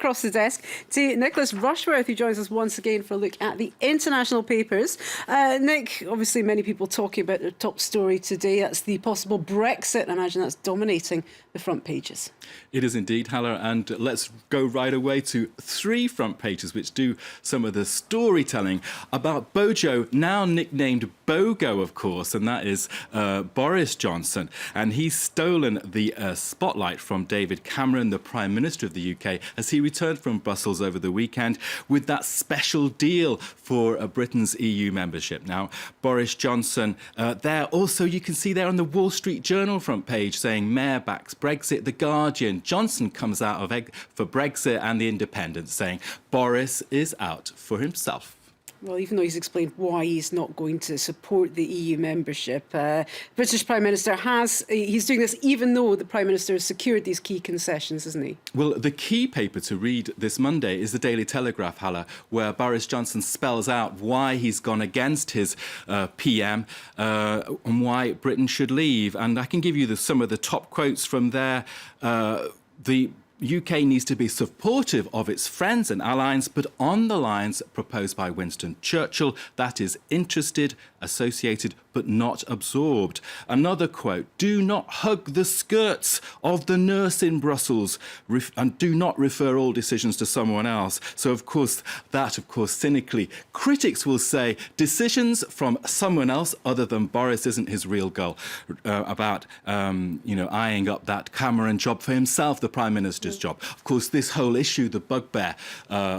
across the desk to Nicholas Rushworth, who joins us once again for a look at the international papers. Nick, obviously many people talking about their top story today. That's the possible Brexit. I imagine that's dominating the front pages. It is indeed, Hala, and let's go right away to 3 front pages which do some of the storytelling about BoJo, now nicknamed BoGo, of course, and that is Boris Johnson. And he's stolen the spotlight from David Cameron, the Prime Minister of the UK, as he returned from Brussels over the weekend with that special deal for Britain's EU membership. Now, Boris Johnson, there also you can see there on the Wall Street Journal front page saying Mayor backs Brexit. The Guardian, Johnson comes out of for Brexit, and the Independent saying Boris is out for himself. Well, even though he's explained why he's not going to support the EU membership, British Prime Minister he's doing this even though the Prime Minister has secured these key concessions, isn't he? Well, the key paper to read this Monday is the Daily Telegraph, Hala, where Boris Johnson spells out why he's gone against his PM and why Britain should leave. And I can give you some of the top quotes from there. The UK needs to be supportive of its friends and allies, but on the lines proposed by Winston Churchill, that is interested, associated, but not absorbed. Another quote, do not hug the skirts of the nurse in Brussels and do not refer all decisions to someone else. So, of course, cynically, critics will say decisions from someone else other than Boris isn't his real goal, about, eyeing up that Cameron job for himself, the Prime Minister's job. Of course, this whole issue, the bugbear,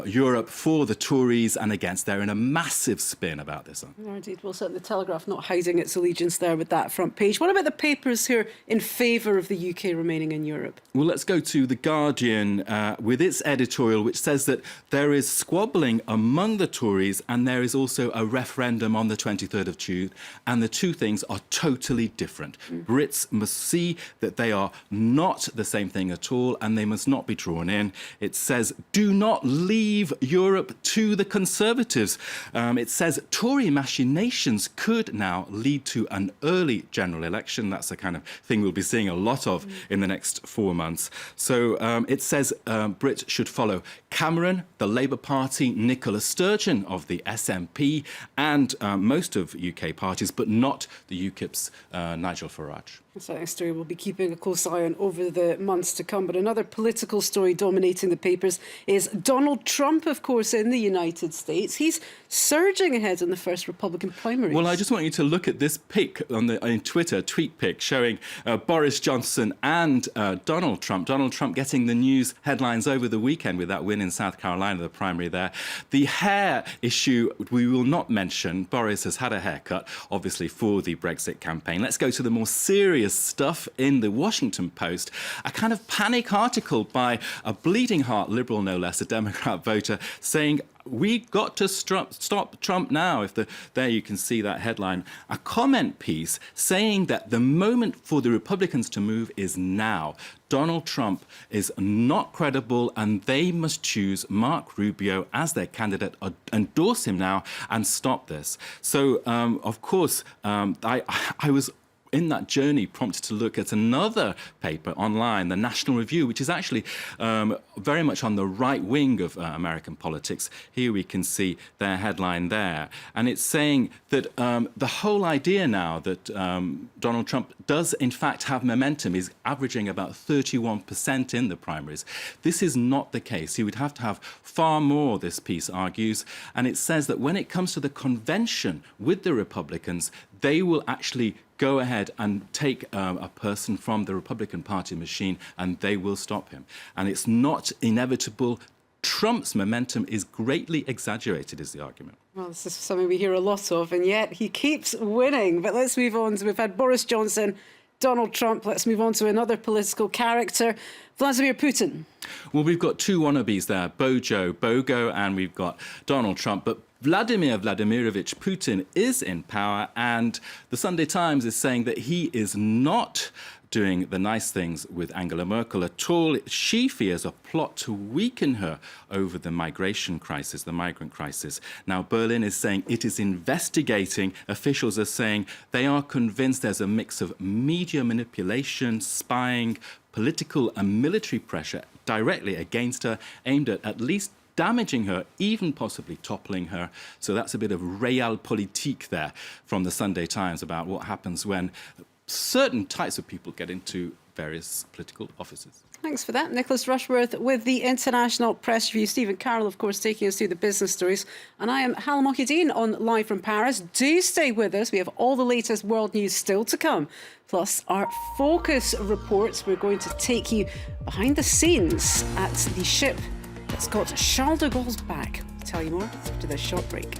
Europe for the Tories and against, they're in a massive spin about this. Indeed. Well, certainly the Telegraph not hiding its allegiance there with that front page. What about the papers here in favour of the UK remaining in Europe? Well, let's go to The Guardian with its editorial, which says that there is squabbling among the Tories and there is also a referendum on the 23rd of June, and the two things are totally different. Brits must see that they are not the same thing at all and they must not be drawn in. It says, do not leave Europe to the Conservatives. It says Tory machinations could now lead to an early general election. That's the kind of thing we'll be seeing a lot of in the next 4 months. So it says Brits should follow Cameron, the Labour Party, Nicola Sturgeon of the SNP, and most of UK parties, but not the UKIP's Nigel Farage. That's a story we'll be keeping a close eye on over the months to come. But another political story dominating the papers is Donald Trump, of course, in the United States. He's surging ahead in the first Republican primaries. Well, I just want you to look at this pic on Twitter, tweet pic, showing Boris Johnson and Donald Trump. Donald Trump getting the news headlines over the weekend with that win in South Carolina, the primary there. The hair issue we will not mention. Boris has had a haircut, obviously, for the Brexit campaign. Let's go to the more serious stuff in the Washington Post. A kind of panic article by a bleeding heart liberal, no less, a Democrat voter, saying we've got to stop Trump now. There you can see that headline. A comment piece saying that the moment for the Republicans to move is now. Donald Trump is not credible and they must choose Mark Rubio as their candidate, endorse him now and stop this. So, of course, I was in that journey prompted to look at another paper online, the National Review, which is actually very much on the right wing of American politics. Here we can see their headline there. And it's saying that the whole idea now that Donald Trump does in fact have momentum, is averaging about 31% in the primaries. This is not the case. He would have to have far more, this piece argues. And it says that when it comes to the convention with the Republicans, they will actually go ahead and take a person from the Republican Party machine and they will stop him. And it's not inevitable. Trump's momentum is greatly exaggerated, is the argument. Well, this is something we hear a lot of, and yet he keeps winning. But let's move on. We've had Boris Johnson, Donald Trump. Let's move on to another political character, Vladimir Putin. Well, we've got two wannabes there, BoJo, and we've got Donald Trump. But Vladimir Vladimirovich Putin is in power, and the Sunday Times is saying that he is not doing the nice things with Angela Merkel at all. She fears a plot to weaken her over the migration crisis, the migrant crisis. Now, Berlin is saying it is investigating. Officials are saying they are convinced there's a mix of media manipulation, spying, political and military pressure directly against her, aimed at least damaging her, even possibly toppling her. So that's a bit of realpolitik there from the Sunday Times about what happens when certain types of people get into various political offices. Thanks for that. Nicholas Rushworth with the International Press Review. Stephen Carroll, of course, taking us through the business stories. And I am Hal Mohiuddin on Live from Paris. Do stay with us. We have all the latest world news still to come. Plus our focus reports. We're going to take you behind the scenes at the ship that's got Charles de Gaulle's back. I'll tell you more after this short break.